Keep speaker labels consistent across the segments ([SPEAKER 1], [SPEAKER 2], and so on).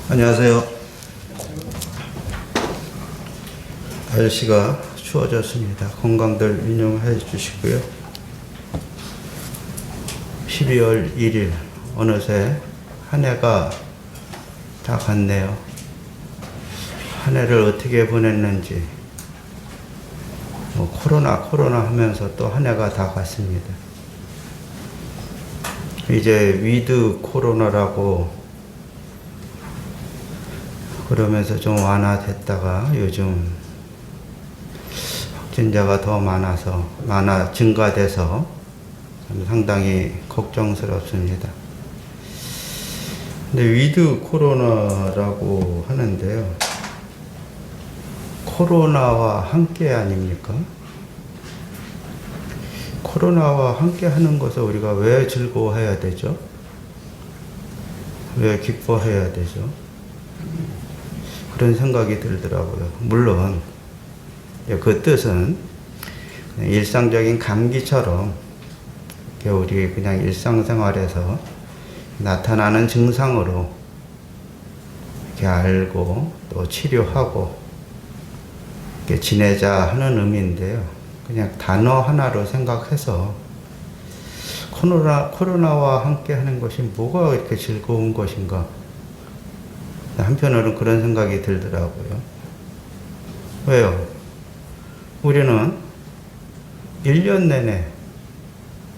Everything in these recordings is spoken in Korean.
[SPEAKER 1] 안녕하세요. 날씨가 추워졌습니다. 건강들 유념해 주시고요. 12월 1일 어느새 한 해가 다 갔네요. 한 해를 어떻게 보냈는지 코로나 하면서 또 한 해가 다 갔습니다. 이제 위드 코로나라고 그러면서 좀 완화됐다가 요즘 확진자가 더 증가돼서 상당히 걱정스럽습니다. 근데 위드 코로나라고 하는데요. 코로나와 함께 아닙니까? 코로나와 함께 하는 것을 우리가 왜 즐거워해야 되죠? 왜 기뻐해야 되죠? 그런 생각이 들더라고요. 물론 그 뜻은 일상적인 감기처럼 우리 그냥 일상생활에서 나타나는 증상으로 이렇게 알고 또 치료하고 이렇게 지내자 하는 의미인데요. 그냥 단어 하나로 생각해서 코로나와 함께 하는 것이 뭐가 이렇게 즐거운 것인가? 한편으로는 그런 생각이 들더라고요. 왜요? 우리는 1년 내내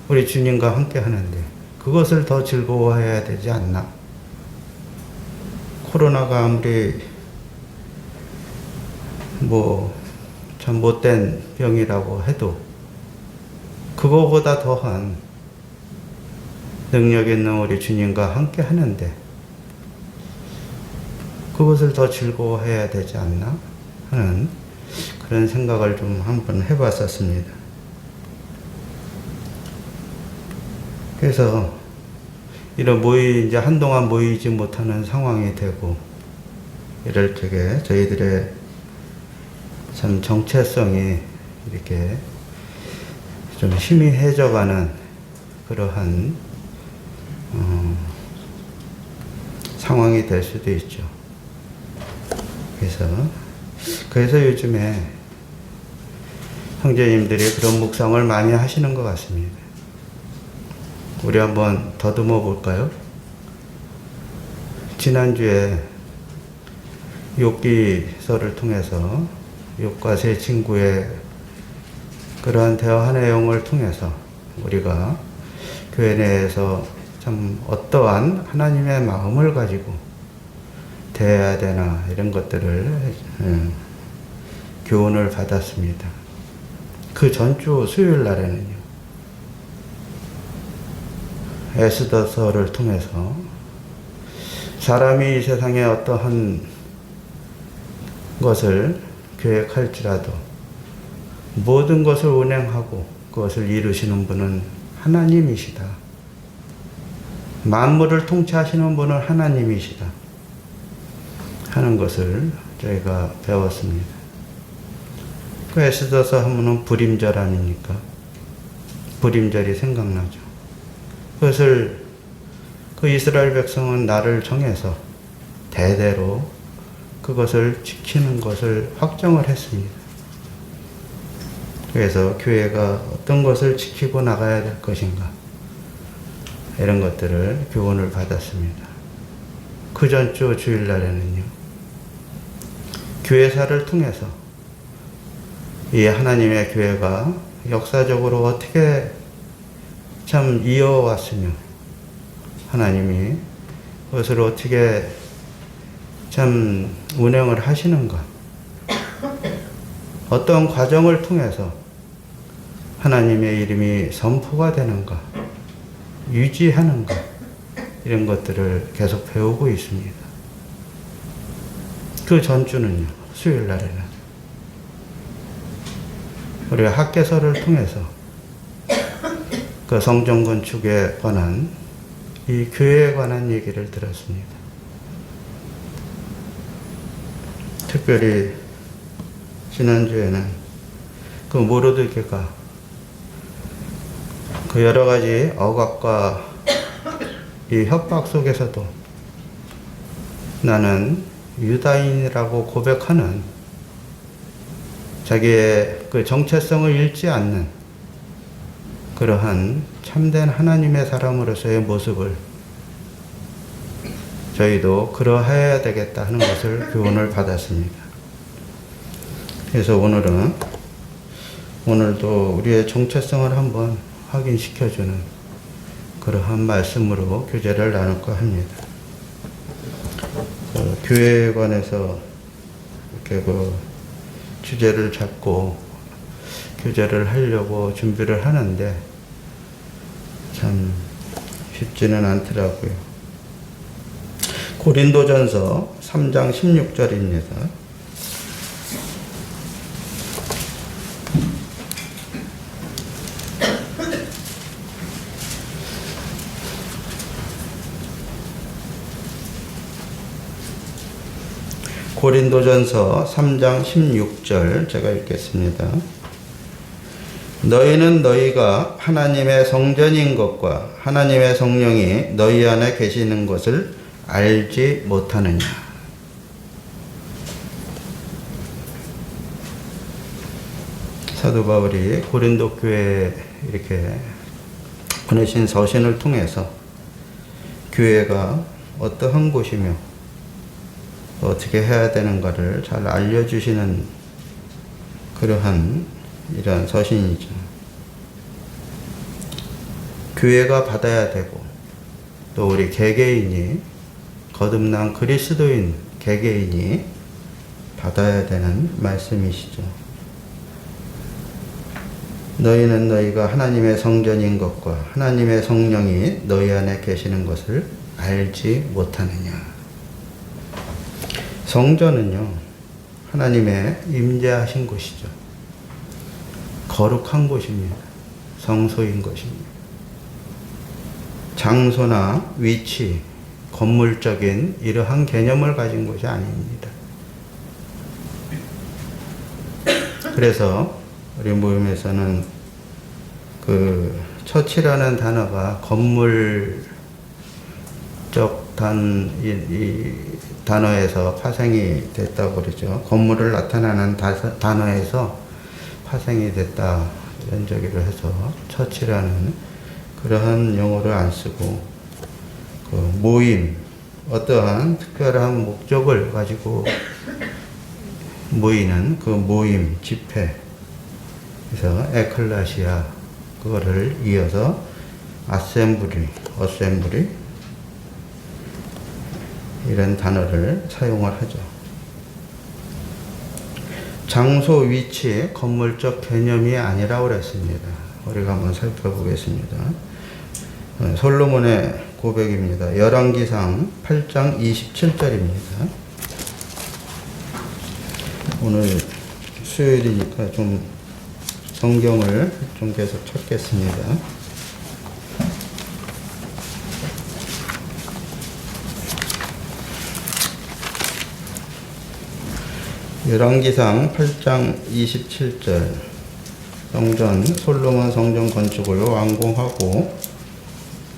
[SPEAKER 1] 우리 주님과 함께 하는데 그것을 더 즐거워해야 되지 않나? 코로나가 아무리 참 못된 병이라고 해도 그거보다 더한 능력 있는 우리 주님과 함께 하는데 그것을 더 즐거워해야 되지 않나 하는 그런 생각을 좀 한번 해봤었습니다. 그래서 이제 한동안 모이지 못하는 상황이 되고 이럴 적에 저희들의 참 정체성이 이렇게 좀 희미해져가는 그러한 상황이 될 수도 있죠. 그래서 요즘에 형제님들이 그런 묵상을 많이 하시는 것 같습니다. 우리 한번 더듬어 볼까요? 지난주에 욥기서를 통해서 욥과 세 친구의 그러한 대화 내용을 통해서 우리가 교회 내에서 참 어떠한 하나님의 마음을 가지고 대해야 되나 이런 것들을 교훈을 받았습니다. 그 전주 수요일 날에는요. 에스더서를 통해서 사람이 이 세상에 어떠한 것을 계획할지라도 모든 것을 운행하고 그것을 이루시는 분은 하나님이시다. 만물을 통치하시는 분은 하나님이시다. 하는 것을 저희가 배웠습니다. 그 에스더서 하면은 불임절 아닙니까? 불임절이 생각나죠. 그것을 그 이스라엘 백성은 날을 정해서 대대로 그것을 지키는 것을 확정을 했습니다. 그래서 교회가 어떤 것을 지키고 나가야 될 것인가 이런 것들을 교훈을 받았습니다. 그 전주 주일날에는요. 교회사를 통해서 이 하나님의 교회가 역사적으로 어떻게 참 이어왔으며 하나님이 그것을 어떻게 참 운행을 하시는가 어떤 과정을 통해서 하나님의 이름이 선포가 되는가 유지하는가 이런 것들을 계속 배우고 있습니다. 그 전주는요. 수요일 날에는 우리가 학개서를 통해서 그 성전 건축에 관한 이 교회에 관한 얘기를 들었습니다. 특별히 지난주에는 그 모르드게가 그 여러 가지 억압과 이 협박 속에서도 나는 유다인이라고 고백하는 자기의 그 정체성을 잃지 않는 그러한 참된 하나님의 사람으로서의 모습을 저희도 그러해야 되겠다 하는 것을 교훈을 받았습니다. 그래서 오늘도 우리의 정체성을 한번 확인시켜주는 그러한 말씀으로 교제를 나눌까 합니다. 교회에 관해서 이렇게 주제를 잡고 교제를 하려고 준비를 하는데 참 쉽지는 않더라고요. 고린도전서 3장 16절입니다. 고린도전서 3장 16절 제가 읽겠습니다. 너희는 너희가 하나님의 성전인 것과 하나님의 성령이 너희 안에 계시는 것을 알지 못하느냐. 사도 바울이 고린도 교회에 이렇게 보내신 서신을 통해서 교회가 어떠한 곳이며 어떻게 해야 되는가를 잘 알려주시는 그러한 이러한 서신이죠. 교회가 받아야 되고 또 우리 개개인이 거듭난 그리스도인 개개인이 받아야 되는 말씀이시죠. 너희는 너희가 하나님의 성전인 것과 하나님의 성령이 너희 안에 계시는 것을 알지 못하느냐. 성전은요, 하나님의 임재하신 곳이죠. 거룩한 곳입니다. 성소인 것입니다. 장소나 위치, 건물적인 이러한 개념을 가진 곳이 아닙니다. 그래서 우리 모임에서는 그 처치라는 단어가 건물적 이 단어에서 파생이 됐다고 그러죠. 건물을 나타내는 단어에서 파생이 됐다 이런 저기를 해서 처치라는 그러한 용어를 안 쓰고 그 모임, 어떠한 특별한 목적을 가지고 모이는 그 모임, 집회, 그래서 에클라시아, 그거를 이어서 어셈블리 이런 단어를 사용을 하죠. 장소, 위치, 건물적 개념이 아니라고 그랬습니다. 우리가 한번 살펴보겠습니다. 솔로몬의 고백입니다. 열왕기상 8장 27절입니다. 오늘 수요일이니까 좀 성경을 좀 계속 찾겠습니다. 열왕기상 8장 27절 솔로몬 성전 건축을 완공하고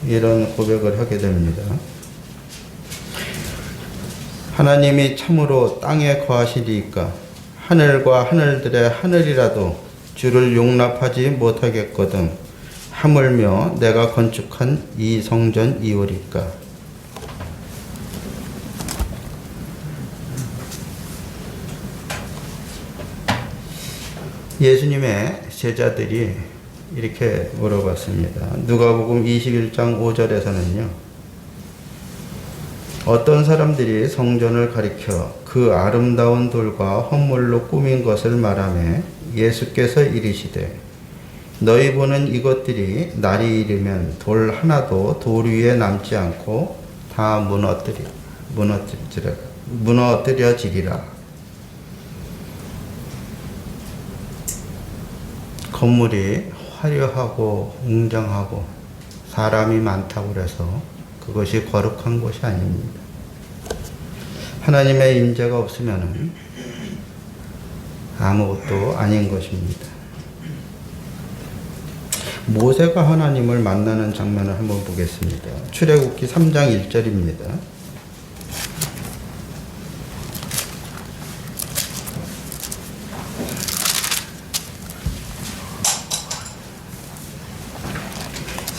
[SPEAKER 1] 이런 고백을 하게 됩니다. 하나님이 참으로 땅에 거하시리이까 하늘과 하늘들의 하늘이라도 주를 용납하지 못하겠거든 하물며 내가 건축한 이 성전 이오리까. 예수님의 제자들이 이렇게 물어봤습니다. 누가복음 21장 5절에서는요. 어떤 사람들이 성전을 가리켜 그 아름다운 돌과 헌물로 꾸민 것을 말하며 예수께서 이르시되 너희 보는 이것들이 날이 이르면 돌 하나도 돌 위에 남지 않고 다 무너뜨려지리라. 건물이 화려하고 웅장하고 사람이 많다고 해서 그것이 거룩한 것이 아닙니다. 하나님의 임재가 없으면 아무것도 아닌 것입니다. 모세가 하나님을 만나는 장면을 한번 보겠습니다. 출애굽기 3장 1절입니다.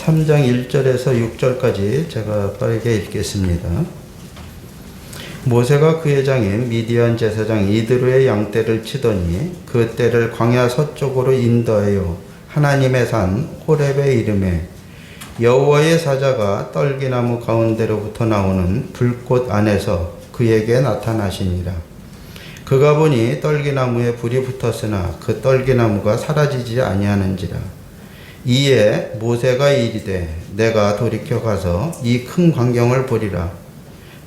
[SPEAKER 1] 3장 1절에서 6절까지 제가 빠르게 읽겠습니다. 모세가 그의 장인 미디안 제사장 이드로의 양떼를 치더니 그 떼를 광야 서쪽으로 인도하여 하나님의 산 호렙에 이르매 여호와의 사자가 떨기나무 가운데로부터 나오는 불꽃 안에서 그에게 나타나시니라. 그가 보니 떨기나무에 불이 붙었으나 그 떨기나무가 사라지지 아니하는지라. 이에 모세가 이르되 내가 돌이켜 가서 이 큰 광경을 보리라.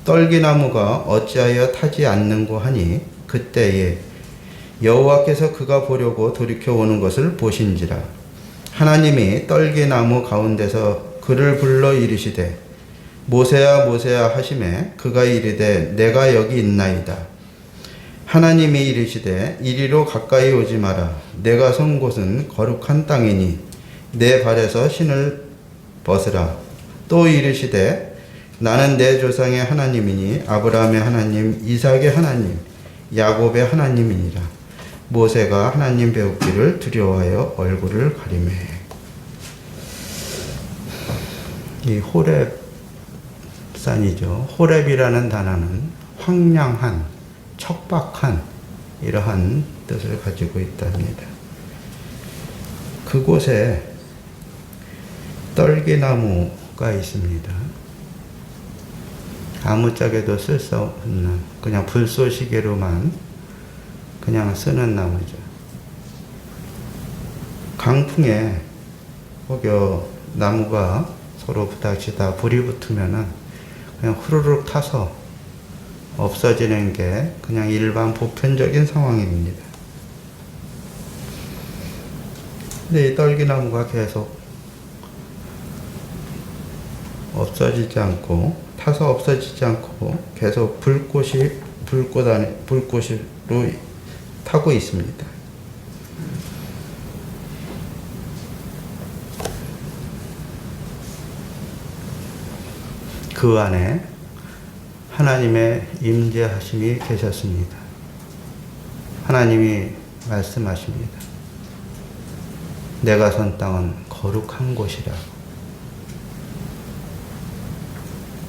[SPEAKER 1] 떨기나무가 어찌하여 타지 않는고 하니 그때에 여호와께서 그가 보려고 돌이켜 오는 것을 보신지라. 하나님이 떨기나무 가운데서 그를 불러 이르시되 모세야 모세야 하시매 그가 이르되 내가 여기 있나이다. 하나님이 이르시되 이리로 가까이 오지 마라. 내가 선 곳은 거룩한 땅이니 내 발에서 신을 벗으라. 또 이르시되 나는 내 조상의 하나님이니 아브라함의 하나님, 이삭의 하나님, 야곱의 하나님이니라. 모세가 하나님 배우기를 두려워하여 얼굴을 가리매. 이 호렙산이죠. 호렙이라는 단어는 황량한, 척박한 이러한 뜻을 가지고 있답니다. 그곳에 떨기나무가 있습니다. 아무짝에도 쓸 수 없는 그냥 불쏘시개로만 그냥 쓰는 나무죠. 강풍에 혹여 나무가 서로 부닥치다 불이 붙으면은 그냥 후루룩 타서 없어지는 게 그냥 일반 보편적인 상황입니다. 근데 이 떨기나무가 계속 없어지지 않고 타서 없어지지 않고 계속 불꽃으로 타고 있습니다. 그 안에 하나님의 임재하심이 계셨습니다. 하나님이 말씀하십니다. 내가 선 땅은 거룩한 곳이라.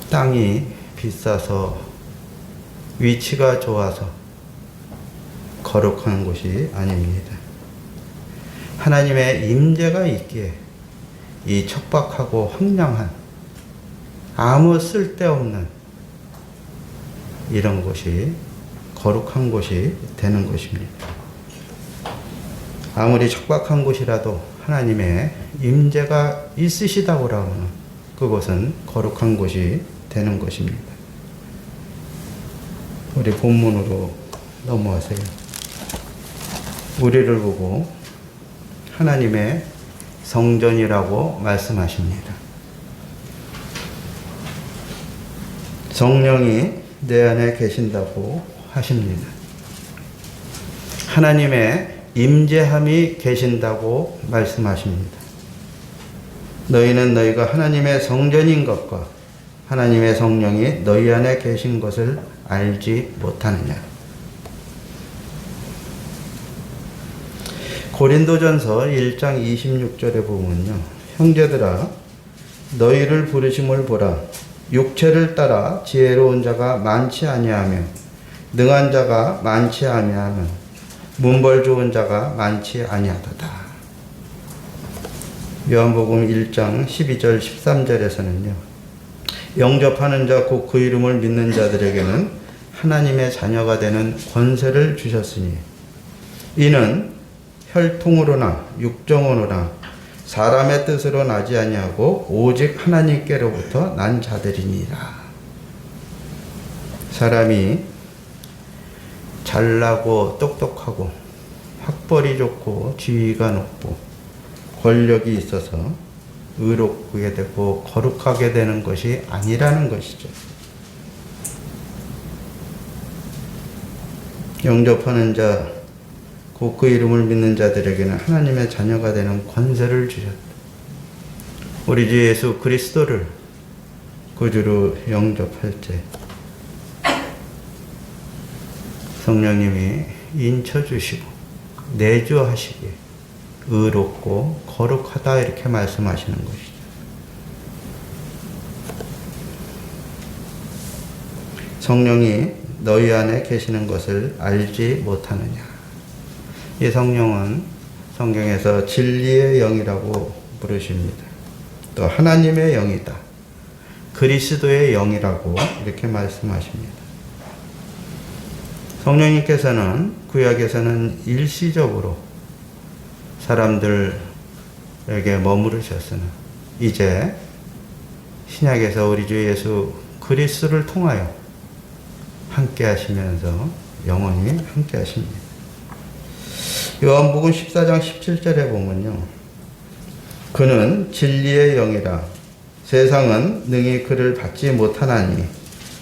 [SPEAKER 1] 땅이 비싸서 위치가 좋아서 거룩한 곳이 아닙니다. 하나님의 임재가 있기에 이 척박하고 황량한 아무 쓸데없는 이런 곳이 거룩한 곳이 되는 것입니다. 아무리 척박한 곳이라도 하나님의 임재가 있으시다고 하면 그곳은 거룩한 곳이 되는 것입니다. 우리 본문으로 넘어가세요. 우리를 보고 하나님의 성전이라고 말씀하십니다. 성령이 내 안에 계신다고 하십니다. 하나님의 임재함이 계신다고 말씀하십니다. 너희는 너희가 하나님의 성전인 것과 하나님의 성령이 너희 안에 계신 것을 알지 못하느냐. 고린도전서 1장 26절에 보면요. 형제들아 너희를 부르심을 보라. 육체를 따라 지혜로운 자가 많지 아니하며 능한 자가 많지 아니하며 문벌 좋은 자가 많지 아니하도다. 요한복음 1장 12절 13절에서는요. 영접하는 자 곧 그 이름을 믿는 자들에게는 하나님의 자녀가 되는 권세를 주셨으니 이는 혈통으로나 육정으로나 사람의 뜻으로 나지 아니하고 오직 하나님께로부터 난 자들이니라. 사람이 잘나고 똑똑하고 학벌이 좋고 지위가 높고 권력이 있어서 의롭게 되고 거룩하게 되는 것이 아니라는 것이죠. 영접하는 자, 곧 그 이름을 믿는 자들에게는 하나님의 자녀가 되는 권세를 주셨다. 우리 주 예수 그리스도를 구주로 영접할 때 성령님이 인쳐주시고 내주하시기에 의롭고 거룩하다 이렇게 말씀하시는 것이죠. 성령이 너희 안에 계시는 것을 알지 못하느냐. 이 성령은 성경에서 진리의 영이라고 부르십니다. 또 하나님의 영이다. 그리스도의 영이라고 이렇게 말씀하십니다. 성령님께서는 구약에서는 일시적으로 사람들에게 머무르셨으나 이제 신약에서 우리 주 예수 그리스도를 통하여 함께 하시면서 영원히 함께 하십니다. 요한복음 14장 17절에 보면요. 그는 진리의 영이라 세상은 능히 그를 받지 못하나니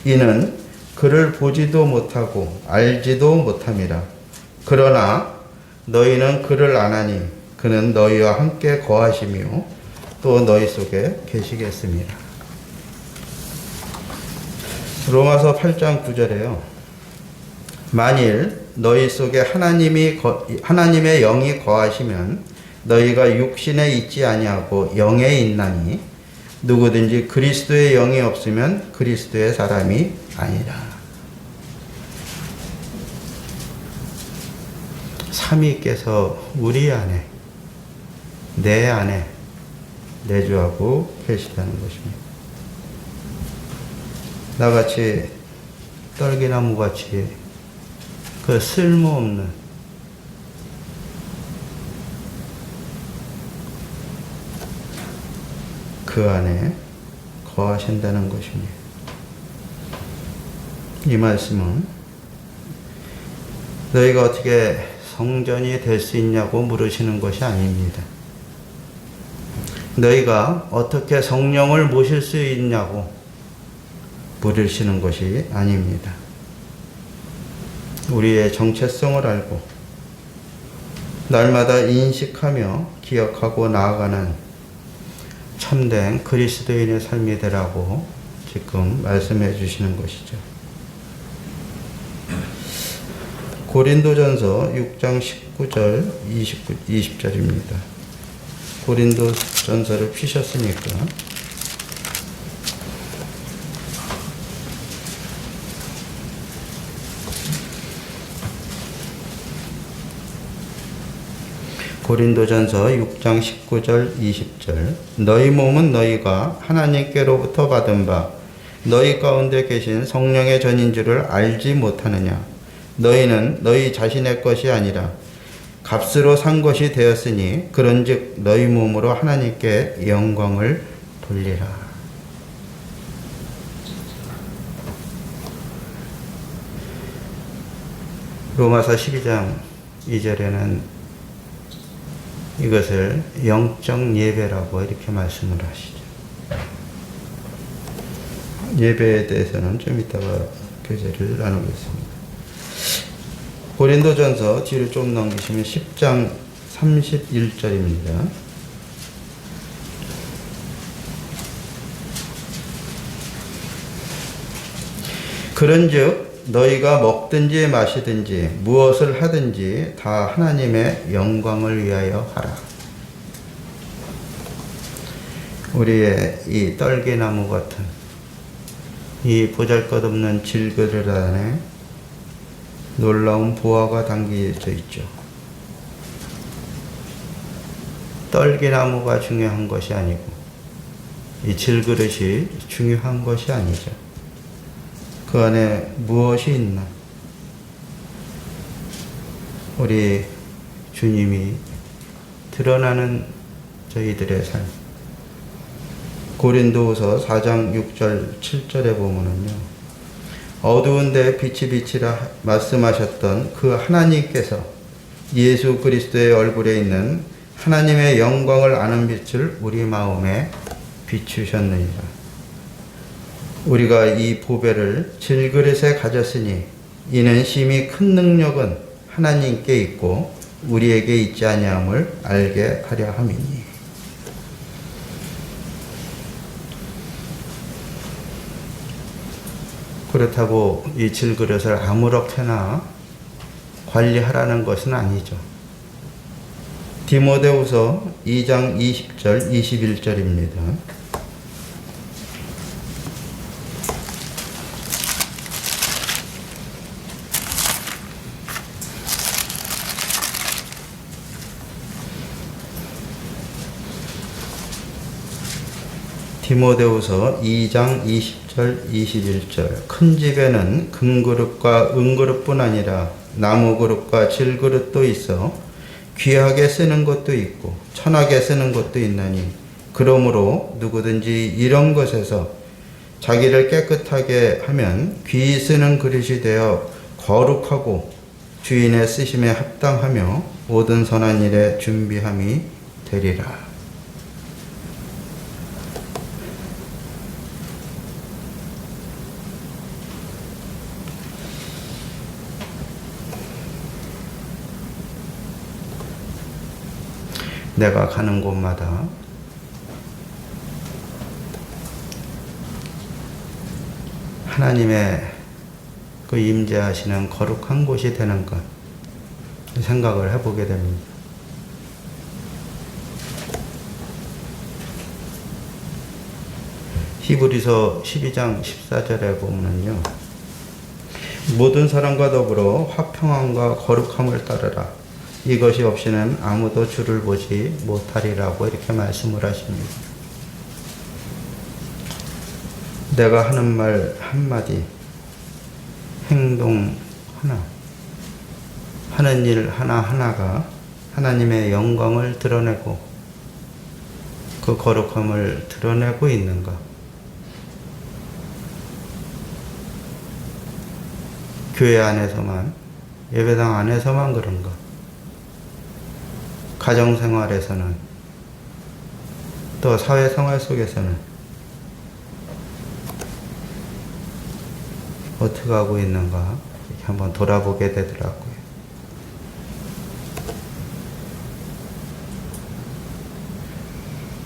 [SPEAKER 1] 이는 그를 보지도 못하고 알지도 못함이라. 그러나 너희는 그를 아나니 그는 너희와 함께 거하시며 또 너희 속에 계시겠습니다. 로마서 8장 9절에요. 만일 너희 속에 하나님의 영이 거하시면 너희가 육신에 있지 아니하고 영에 있나니 누구든지 그리스도의 영이 없으면 그리스도의 사람이 아니라. 삼위께서 우리 안에, 내 안에 내주하고 계시다는 것입니다. 나같이 떨기나무같이 그 쓸모없는 그 안에 거하신다는 것입니다. 이 말씀은 너희가 어떻게 성전이 될 수 있냐고 물으시는 것이 아닙니다. 너희가 어떻게 성령을 모실 수 있냐고 물으시는 것이 아닙니다. 우리의 정체성을 알고 날마다 인식하며 기억하고 나아가는 참된 그리스도인의 삶이 되라고 지금 말씀해 주시는 것이죠. 고린도전서 6장 19절 20절입니다. 고린도전서를 피셨으니까 고린도전서 6장 19절 20절 너희 몸은 너희가 하나님께로부터 받은 바 너희 가운데 계신 성령의 전인 줄을 알지 못하느냐. 너희는 너희 자신의 것이 아니라 값으로 산 것이 되었으니 그런즉 너희 몸으로 하나님께 영광을 돌리라. 로마서 12장 2절에는 이것을 영적 예배라고 이렇게 말씀을 하시죠. 예배에 대해서는 좀 이따가 교제를 나누겠습니다. 고린도전서 뒤를 좀 넘기시면 10장 31절입니다. 그런즉 너희가 먹든지 마시든지 무엇을 하든지 다 하나님의 영광을 위하여 하라. 우리의 이 떨기나무 같은 이 보잘것없는 질그릇 안에 놀라운 보화가 담겨져 있죠. 떨기나무가 중요한 것이 아니고 이 질그릇이 중요한 것이 아니죠. 그 안에 무엇이 있나? 우리 주님이 드러나는 저희들의 삶. 고린도후서 4장 6절 7절에 보면은요. 어두운 데 빛이 비치라 말씀하셨던 그 하나님께서 예수 그리스도의 얼굴에 있는 하나님의 영광을 아는 빛을 우리 마음에 비추셨느니라. 우리가 이 보배를 질그릇에 가졌으니 이는 심히 큰 능력은 하나님께 있고 우리에게 있지 아니함을 알게 하려 함이니. 그렇다고 이 질그릇을 아무렇게나 관리하라는 것은 아니죠. 디모데후서 2장 20절 21절입니다. 디모데후서 2장 20절 21절 큰 집에는 금그릇과 은그릇뿐 아니라 나무그릇과 질그릇도 있어 귀하게 쓰는 것도 있고 천하게 쓰는 것도 있나니 그러므로 누구든지 이런 것에서 자기를 깨끗하게 하면 귀히 쓰는 그릇이 되어 거룩하고 주인의 쓰심에 합당하며 모든 선한 일에 준비함이 되리라. 내가 가는 곳마다 하나님의 그 임재하시는 거룩한 곳이 되는 것 생각을 해보게 됩니다. 히브리서 12장 14절에 보면요, 모든 사람과 더불어 화평함과 거룩함을 따르라. 이것이 없이는 아무도 주를 보지 못하리라고 이렇게 말씀을 하십니다. 내가 하는 말 한마디, 행동 하나, 하는 일 하나하나가 하나님의 영광을 드러내고 그 거룩함을 드러내고 있는가? 교회 안에서만, 예배당 안에서만 그런가? 가정생활에서는, 또 사회생활 속에서는 어떻게 하고 있는가 이렇게 한번 돌아보게 되더라고요.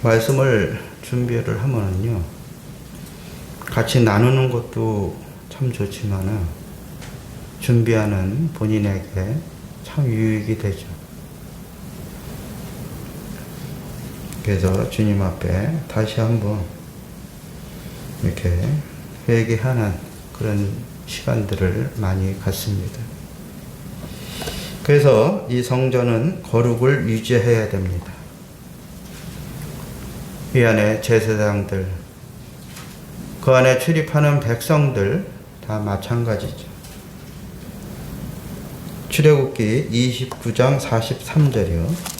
[SPEAKER 1] 말씀을 준비를 하면은요, 같이 나누는 것도 참 좋지만은 준비하는 본인에게 참 유익이 되죠. 그래서 주님 앞에 다시 한번 이렇게 회개하는 그런 시간들을 많이 갖습니다. 그래서 이 성전은 거룩을 유지해야 됩니다. 이 안에 제사장들, 그 안에 출입하는 백성들 다 마찬가지죠. 출애굽기 29장 43절이요.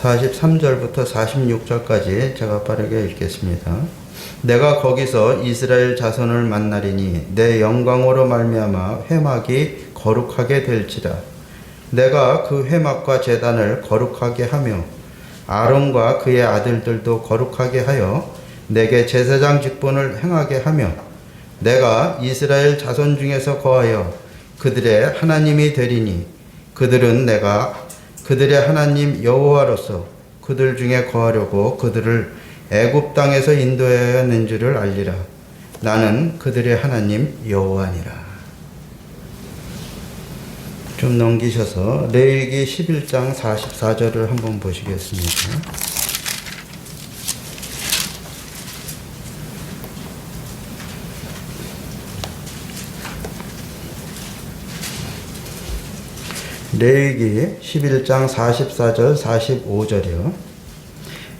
[SPEAKER 1] 43절부터 46절까지 제가 빠르게 읽겠습니다. 내가 거기서 이스라엘 자손을 만나리니 내 영광으로 말미암아 회막이 거룩하게 될지라. 내가 그 회막과 제단을 거룩하게 하며 아론과 그의 아들들도 거룩하게 하여 내게 제사장 직분을 행하게 하며 내가 이스라엘 자손 중에서 거하여 그들의 하나님이 되리니 그들은 내가 그들의 하나님 여호와로서 그들 중에 거하려고 그들을 애굽 땅에서 인도하여 낸 줄을 알리라. 나는 그들의 하나님 여호와니라. 좀 넘기셔서 레위기 11장 44절을 한번 보시겠습니다. 레위기 11장 44절 45절이요.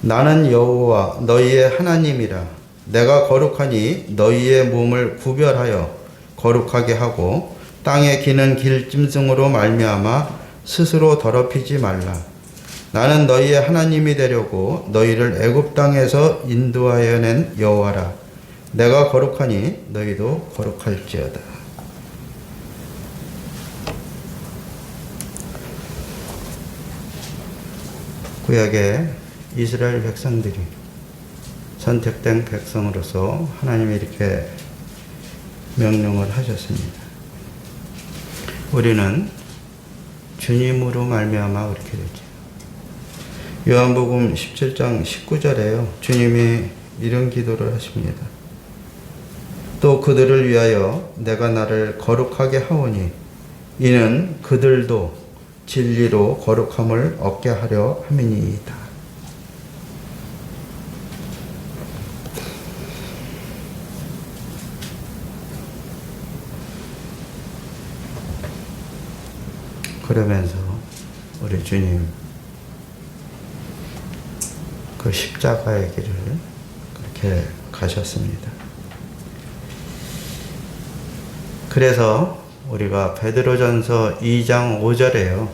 [SPEAKER 1] 나는 여호와 너희의 하나님이라. 내가 거룩하니 너희의 몸을 구별하여 거룩하게 하고 땅에 기는 길짐승으로 말미암아 스스로 더럽히지 말라. 나는 너희의 하나님이 되려고 너희를 애굽 땅에서 인도하여 낸 여호와라. 내가 거룩하니 너희도 거룩할지어다. 구약의 이스라엘 백성들이 선택된 백성으로서 하나님이 이렇게 명령을 하셨습니다. 우리는 주님으로 말미암아 그렇게 되죠. 요한복음 17장 19절에요. 주님이 이런 기도를 하십니다. 또 그들을 위하여 내가 나를 거룩하게 하오니 이는 그들도 진리로 거룩함을 얻게 하려 함이니이다. 그러면서 우리 주님 그 십자가의 길을 그렇게 가셨습니다. 그래서 우리가 베드로전서 2장 5절에요.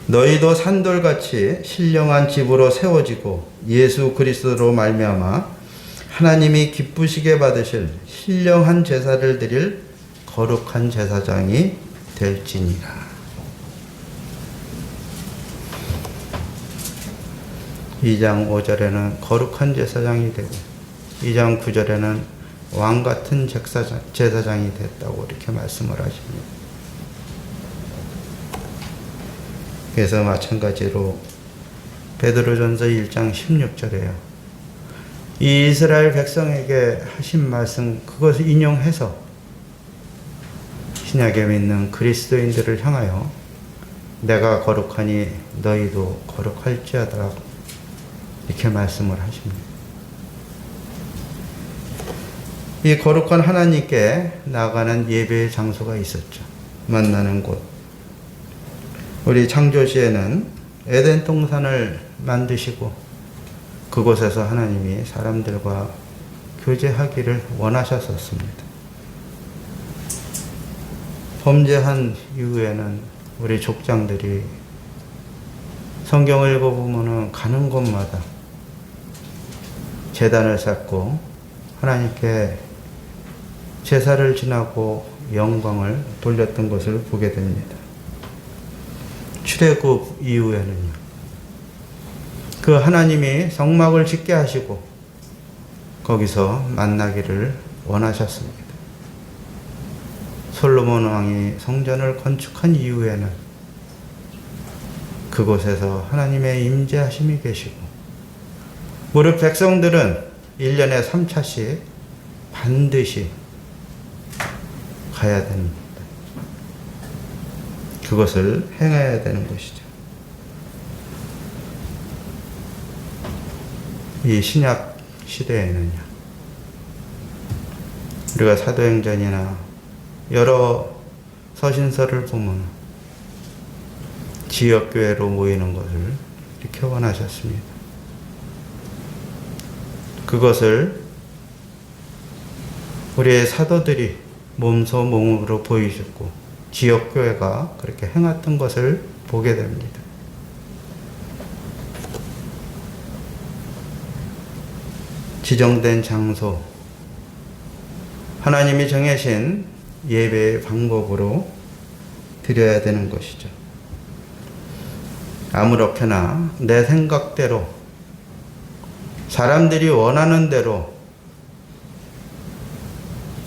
[SPEAKER 1] 너희도 산돌같이 신령한 집으로 세워지고 예수 그리스도로 말미암아 하나님이 기쁘시게 받으실 신령한 제사를 드릴 거룩한 제사장이 될지니라. 2장 5절에는 거룩한 제사장이 되고 2장 9절에는 왕같은 제사장이 됐다고 이렇게 말씀을 하십니다. 그래서 마찬가지로 베드로전서 1장 16절에요. 이 이스라엘 백성에게 하신 말씀 그것을 인용해서 신약에 믿는 그리스도인들을 향하여 내가 거룩하니 너희도 거룩할지어다 이렇게 말씀을 하십니다. 이 거룩한 하나님께 나아가는 예배의 장소가 있었죠. 만나는 곳. 우리 창조시에는 에덴 동산을 만드시고 그곳에서 하나님이 사람들과 교제하기를 원하셨었습니다. 범죄한 이후에는 우리 족장들이 성경을 읽어보면 가는 곳마다 제단을 쌓고 하나님께 제사를 지나고 영광을 돌렸던 것을 보게 됩니다. 출애굽 이후에는요. 그 하나님이 성막을 짓게 하시고 거기서 만나기를 원하셨습니다. 솔로몬 왕이 성전을 건축한 이후에는 그곳에서 하나님의 임재하심이 계시고 무릇 백성들은 1년에 3차씩 반드시 가야 됩니다. 그것을 행해야 되는 것이죠. 이 신약 시대에는요. 우리가 사도행전이나 여러 서신서를 보면 지역교회로 모이는 것을 이렇게 원하셨습니다. 그것을 우리의 사도들이 몸소 몸으로 보이셨고 지역교회가 그렇게 행했던 것을 보게 됩니다. 지정된 장소, 하나님이 정하신 예배의 방법으로 드려야 되는 것이죠. 아무렇게나 내 생각대로 사람들이 원하는 대로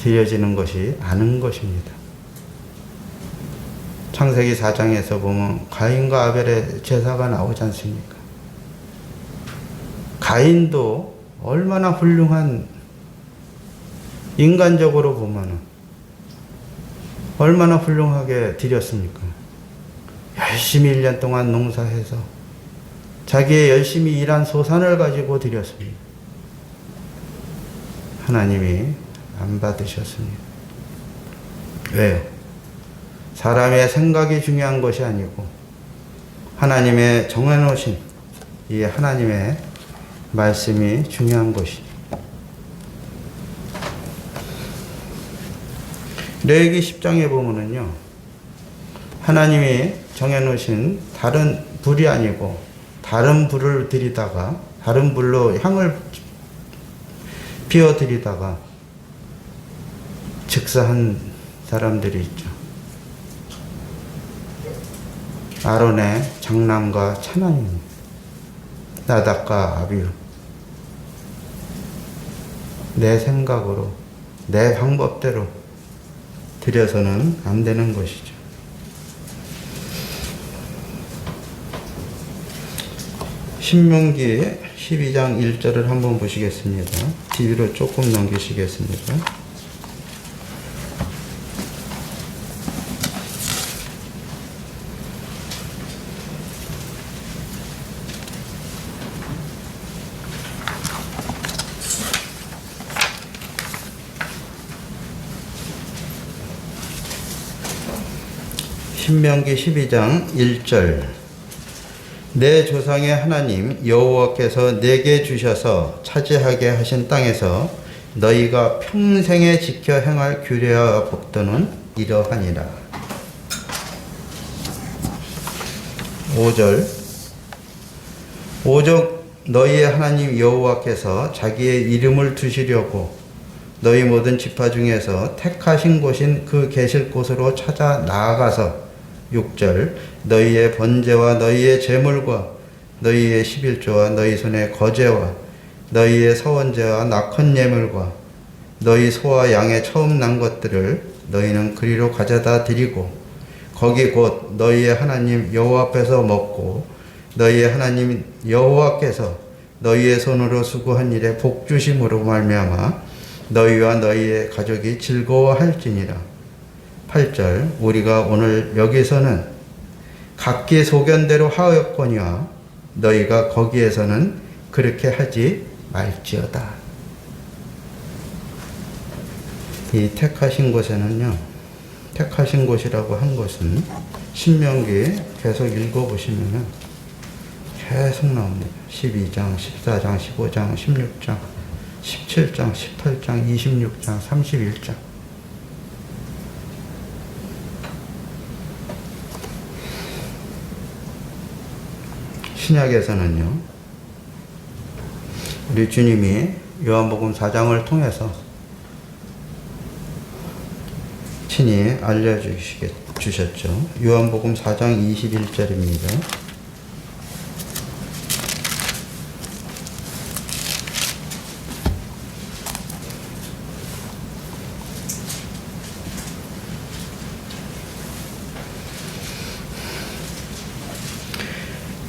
[SPEAKER 1] 드려지는 것이 아닌 것입니다. 창세기 4장에서 보면 가인과 아벨의 제사가 나오지 않습니까? 가인도 얼마나 훌륭한, 인간적으로 보면 얼마나 훌륭하게 드렸습니까? 열심히 1년 동안 농사해서 자기의 열심히 일한 소산을 가지고 드렸습니다. 하나님이 안 받으셨습니다. 왜요? 사람의 생각이 중요한 것이 아니고 하나님의 정해놓으신 이 하나님의 말씀이 중요한 것이죠. 레위기 10장에 보면은요, 하나님이 정해놓으신 다른 불이 아니고 다른 불을 들이다가 다른 불로 향을 피워드리다가 즉사한 사람들이 있죠. 아론의 장남과 차남입니다. 나답과 아비후. 내 생각으로, 내 방법대로 드려서는 안 되는 것이죠. 신명기 12장 1절을 한번 보시겠습니다. TV로 조금 넘기시겠습니다. 신명기 12장 1절. 내 조상의 하나님 여호와께서 내게 주셔서 차지하게 하신 땅에서 너희가 평생에 지켜 행할 규례와 법도는 이러하니라. 5절. 오직 너희의 하나님 여호와께서 자기의 이름을 두시려고 너희 모든 지파 중에서 택하신 곳인 그 계실 곳으로 찾아 나아가서 6절. 너희의 번제와 너희의 제물과 너희의 11조와 너희 손의 거제와 너희의 서원제와 낙헌 예물과 너희 소와 양의 처음 난 것들을 너희는 그리로 가져다 드리고 거기 곧 너희의 하나님 여호와 앞에서 먹고 너희의 하나님 여호와께서 너희의 손으로 수고한 일에 복주심으로 말미암아 너희와 너희의 가족이 즐거워할지니라. 8절. 우리가 오늘 여기서는 각기 소견대로 하였거니와 너희가 거기에서는 그렇게 하지 말지어다. 이 택하신 곳에는요, 택하신 곳이라고 한 것은 신명기 계속 읽어보시면은 계속 나옵니다. 12장, 14장, 15장, 16장, 17장, 18장, 26장, 31장. 신약에서는요, 우리 주님이 요한복음 4장을 통해서 친히 알려주셨죠. 요한복음 4장 21절입니다.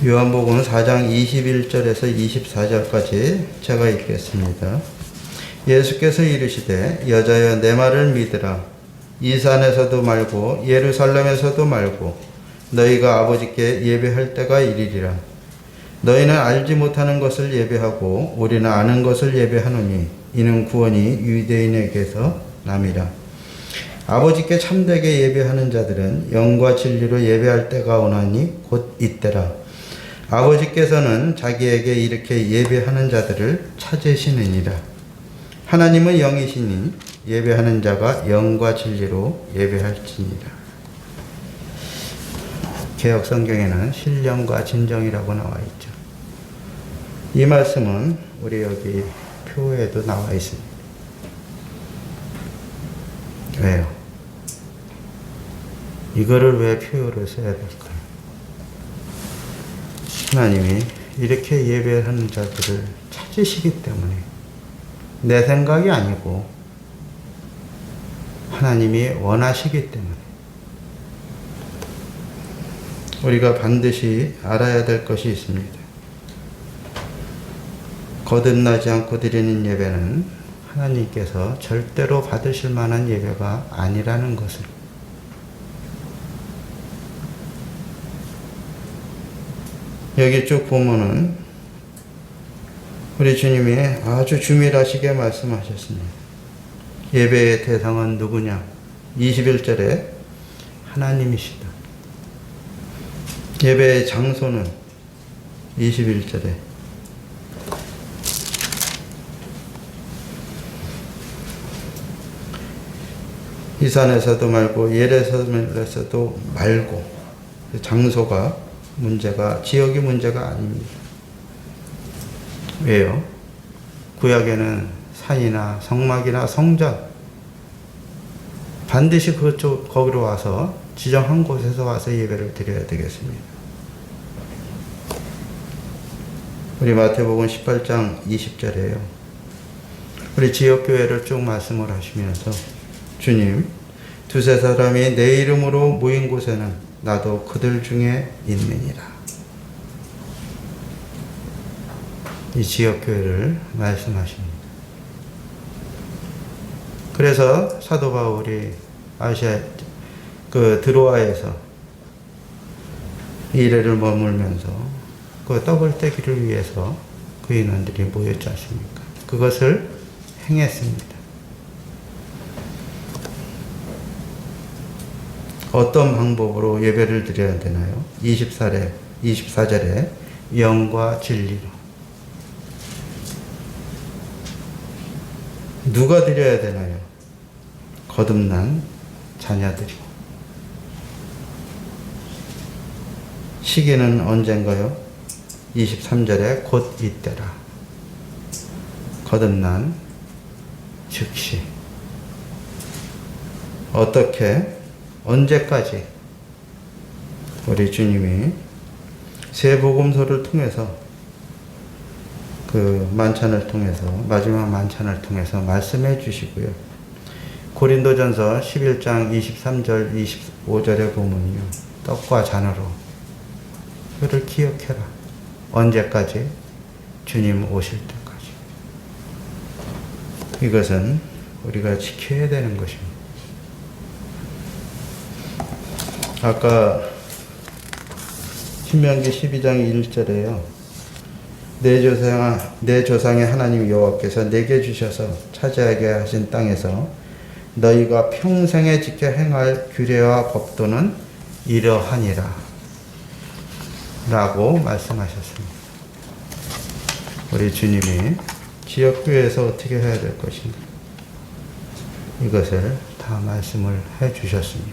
[SPEAKER 1] 요한복음 4장 21절에서 24절까지 제가 읽겠습니다. 예수께서 이르시되 여자여 내 말을 믿으라. 이 산에서도 말고 예루살렘에서도 말고 너희가 아버지께 예배할 때가 이르리라. 너희는 알지 못하는 것을 예배하고 우리는 아는 것을 예배하노니 이는 구원이 유대인에게서 남이라. 아버지께 참되게 예배하는 자들은 영과 진리로 예배할 때가 오나니 곧 이때라. 아버지께서는 자기에게 이렇게 예배하는 자들을 찾으시느니라. 하나님은 영이시니 예배하는 자가 영과 진리로 예배할지니라. 개역 성경에는 신령과 진정이라고 나와 있죠. 이 말씀은 우리 여기 표에도 나와 있습니다. 왜요? 이거를 왜 표로 써야 될까요? 하나님이 이렇게 예배하는 자들을 찾으시기 때문에 내 생각이 아니고 하나님이 원하시기 때문에 우리가 반드시 알아야 될 것이 있습니다. 거듭나지 않고 드리는 예배는 하나님께서 절대로 받으실 만한 예배가 아니라는 것을 여기 쭉 보면은 우리 주님이 아주 주밀하시게 말씀하셨습니다. 예배의 대상은 누구냐? 21절에 하나님이시다. 예배의 장소는 21절에 이 산에서도 말고 예루살렘에서도 말고 장소가 문제가 지역이 문제가 아닙니다. 왜요? 구약에는 산이나 성막이나 성전 반드시 거기로 와서 지정한 곳에서 와서 예배를 드려야 되겠습니다. 우리 마태복음 18장 20절에요. 우리 지역교회를 쭉 말씀을 하시면서 주님, 두세 사람이 내 이름으로 모인 곳에는 나도 그들 중에 있느니라. 이 지역교회를 말씀하십니다. 그래서 사도 바울이 드로아에서 이래를 머물면서 그 떡을 떼기를 위해서 그 인원들이 모였지 않습니까? 그것을 행했습니다. 어떤 방법으로 예배를 드려야 되나요? 24절에 영과 진리로. 누가 드려야 되나요? 거듭난 자녀들이. 시기는 언젠가요? 23절에 곧 이때라. 거듭난 즉시. 어떻게, 언제까지 우리 주님이 새 복음서를 통해서, 그 만찬을 통해서, 마지막 만찬을 통해서 말씀해 주시고요. 고린도전서 11장 23절 25절에 보면요, 떡과 잔으로 그를 기억해라. 언제까지? 주님 오실 때까지. 이것은 우리가 지켜야 되는 것입니다. 아까 신명기 12장 1절에요. 내 조상의 하나님 여호와께서 내게 주셔서 차지하게 하신 땅에서 너희가 평생에 지켜 행할 규례와 법도는 이러하니라 라고 말씀하셨습니다. 우리 주님이 지역교회에서 어떻게 해야 될 것인가, 이것을 다 말씀을 해 주셨습니다.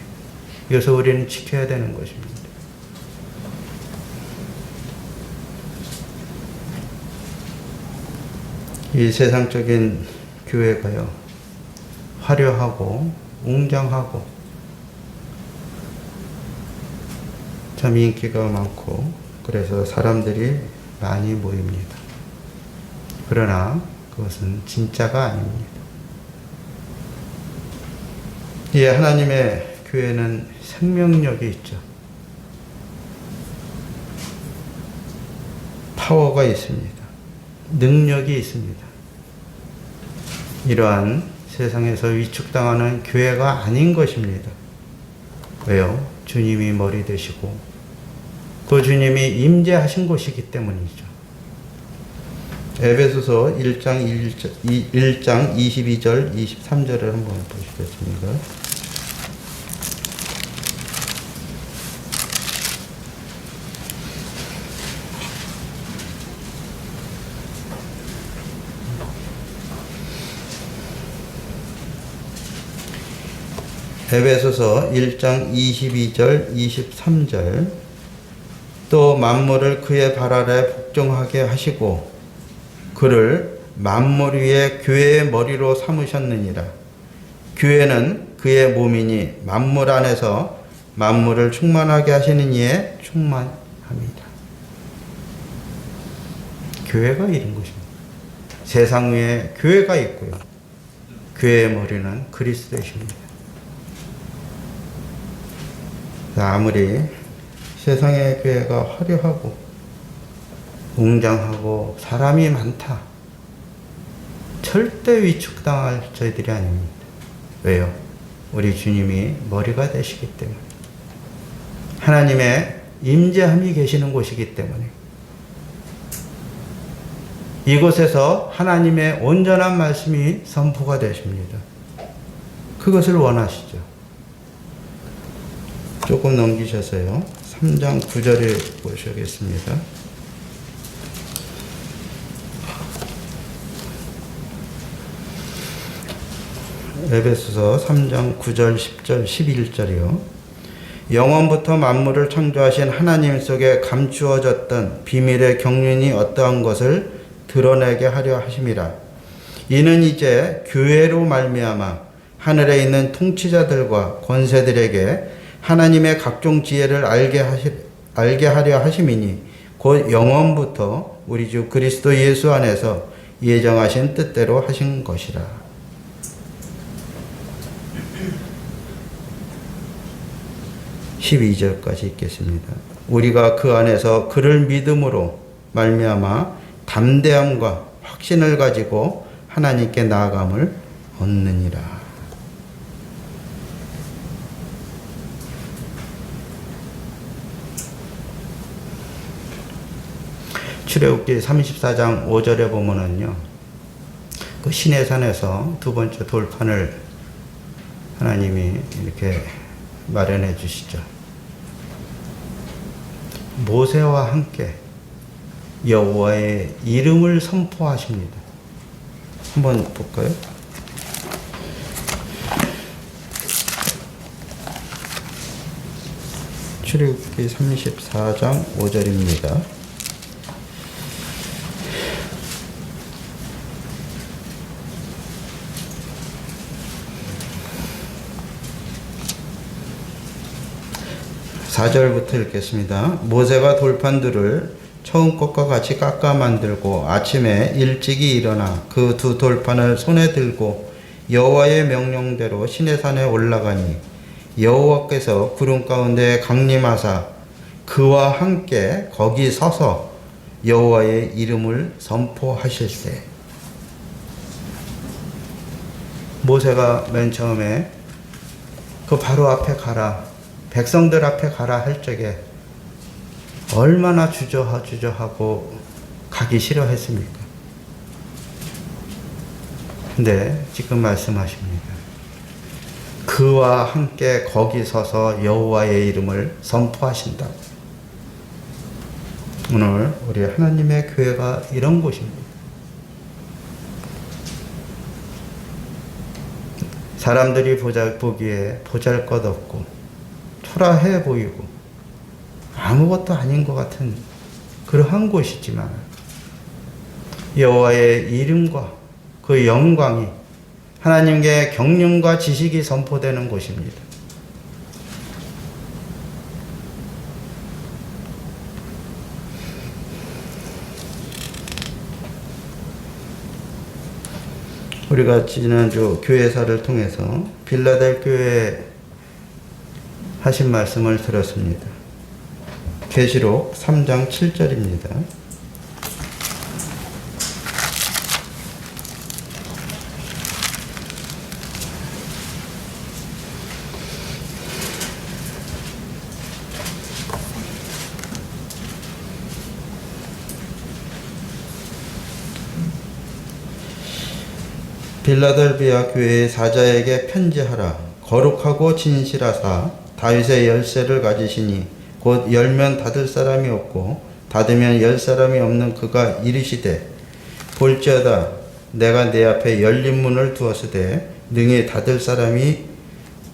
[SPEAKER 1] 이것을 우리는 지켜야 되는 것입니다. 이 세상적인 교회가요, 화려하고 웅장하고 참 인기가 많고 그래서 사람들이 많이 모입니다. 그러나 그것은 진짜가 아닙니다. 이 하나님의 교회는 생명력이 있죠. 파워가 있습니다. 능력이 있습니다. 이러한 세상에서 위축당하는 교회가 아닌 것입니다. 왜요? 주님이 머리 되시고 그 주님이 임재하신 곳이기 때문이죠. 에베소서 1장 22절 23절을 한번 보시겠습니다. 에베소서 1장 22절 23절 또 만물을 그의 발 아래 복종하게 하시고 그를 만물 위에 교회의 머리로 삼으셨느니라. 교회는 그의 몸이니 만물 안에서 만물을 충만하게 하시는 이에 충만합니다. 교회가 이런 것입니다. 세상 위에 교회가 있고요. 교회의 머리는 그리스도이십니다. 아무리 세상의 교회가 화려하고 웅장하고 사람이 많다, 절대 위축당할 저희들이 아닙니다. 왜요? 우리 주님이 머리가 되시기 때문에, 하나님의 임재함이 계시는 곳이기 때문에, 이곳에서 하나님의 온전한 말씀이 선포가 되십니다. 그것을 원하시죠. 조금 넘기셔서요, 3장 9절에 보시겠습니다. 에베소서 3장 9절, 10절, 11절이요. 영원부터 만물을 창조하신 하나님 속에 감추어졌던 비밀의 경륜이 어떠한 것을 드러내게 하려 하심이라. 이는 이제 교회로 말미암아 하늘에 있는 통치자들과 권세들에게 하나님의 각종 지혜를 알게 하려 하심이니 곧 영원부터 우리 주 그리스도 예수 안에서 예정하신 뜻대로 하신 것이라. 12절까지 읽겠습니다. 우리가 그 안에서 그를 믿음으로 말미암아 담대함과 확신을 가지고 하나님께 나아감을 얻느니라. 출애굽기 34장 5절에 보면은요, 그 시내산에서 두 번째 돌판을 하나님이 이렇게 마련해 주시죠. 모세와 함께 여호와의 이름을 선포하십니다. 한번 볼까요? 출애굽기 34장 5절입니다. (4절부터) 읽겠습니다. 모세가 돌판들을 처음 것과 같이 깎아 만들고 아침에 일찍이 일어나 그 두 돌판을 손에 들고 여호와의 명령대로 시내산에 올라가니 여호와께서 구름 가운데 강림하사 그와 함께 거기 서서 여호와의 이름을 선포하실세. 모세가 맨 처음에 그 바로 앞에 가라, 백성들 앞에 가라 할 적에 얼마나 주저하고 가기 싫어했습니까? 근데 지금 말씀하십니다. 그와 함께 거기 서서 여호와의 이름을 선포하신다고. 오늘 우리 하나님의 교회가 이런 곳입니다. 사람들이 보기에 보잘것없고 초라해 보이고 아무것도 아닌 것 같은 그러한 곳이지만 여호와의 이름과 그 영광이 하나님께 경륜과 지식이 선포되는 곳입니다. 우리가 지난주 교회사를 통해서 빌라델 교회에 하신 말씀을 들었습니다. 계시록 3장 7절입니다. 빌라델비아 교회의 사자에게 편지하라. 거룩하고 진실하사 다윗의 열쇠를 가지시니 곧 열면 닫을 사람이 없고 닫으면 열 사람이 없는 그가 이르시되 볼지어다 내가 내 앞에 열린 문을 두었으되 능히 닫을 사람이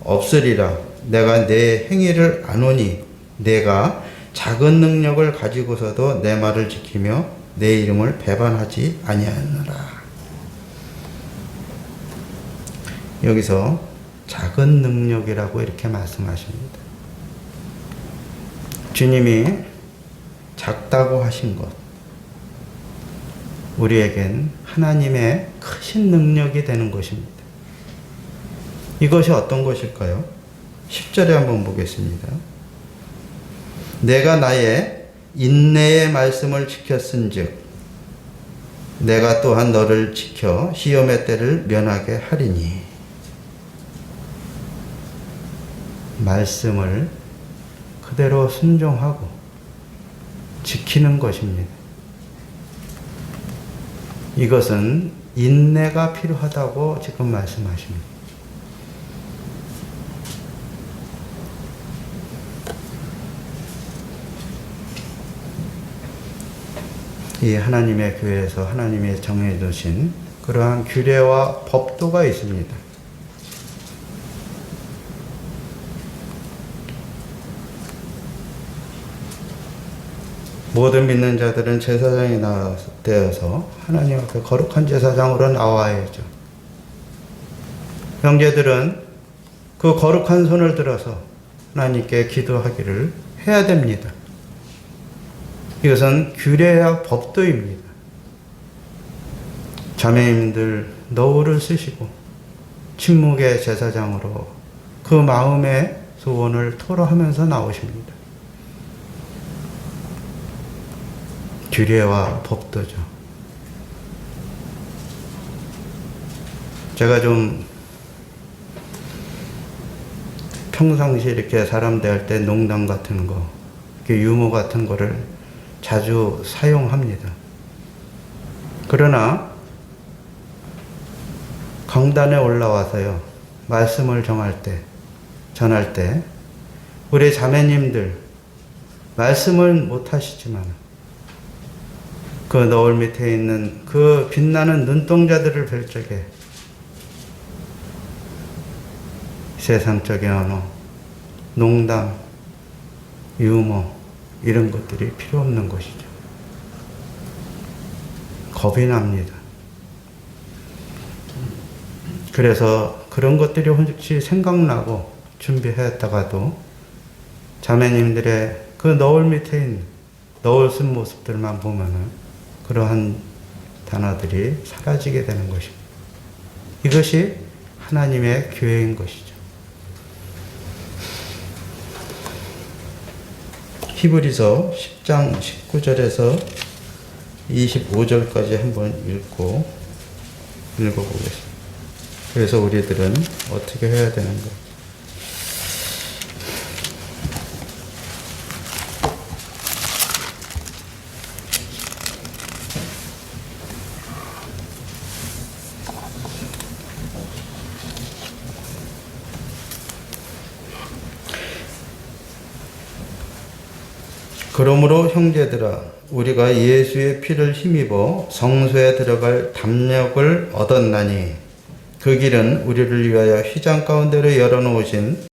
[SPEAKER 1] 없으리라. 내가 내 행위를 아노니 내가 작은 능력을 가지고서도 내 말을 지키며 내 이름을 배반하지 아니하느라. 여기서 작은 능력이라고 이렇게 말씀하십니다. 주님이 작다고 하신 것, 우리에겐 하나님의 크신 능력이 되는 것입니다. 이것이 어떤 것일까요? 10절에 한번 보겠습니다. 내가 나의 인내의 말씀을 지켰은즉 내가 또한 너를 지켜 시험의 때를 면하게 하리니. 말씀을 그대로 순종하고 지키는 것입니다. 이것은 인내가 필요하다고 지금 말씀하십니다. 이 하나님의 교회에서 하나님이 정해 두신 그러한 규례와 법도가 있습니다. 모든 믿는 자들은 제사장이 되어서 하나님 앞에 거룩한 제사장으로 나와야죠. 형제들은 그 거룩한 손을 들어서 하나님께 기도하기를 해야 됩니다. 이것은 규례와 법도입니다. 자매님들 너울을 쓰시고 침묵의 제사장으로 그 마음의 소원을 토로하면서 나오십니다. 규례와 법도죠. 제가 좀 평상시 이렇게 사람 대할 때 농담 같은 거, 유머 같은 거를 자주 사용합니다. 그러나 강단에 올라와서요, 말씀을 전할 때 우리 자매님들 말씀을 못 하시지만 그 너울 밑에 있는 그 빛나는 눈동자들을 뵐 적에 세상적인 언어, 농담, 유머 이런 것들이 필요 없는 것이죠. 겁이 납니다. 그래서 그런 것들이 혹시 생각나고 준비했다가도 자매님들의 그 너울 밑에 있는 너울 쓴 모습들만 보면은 그러한 단어들이 사라지게 되는 것입니다. 이것이 하나님의 교회인 것이죠. 히브리서 10장 19절에서 25절까지 한번 읽어보겠습니다. 그래서 우리들은 어떻게 해야 되는가? 그러므로 형제들아 우리가 예수의 피를 힘입어 성소에 들어갈 담력을 얻었나니 그 길은 우리를 위하여 휘장 가운데로 열어놓으신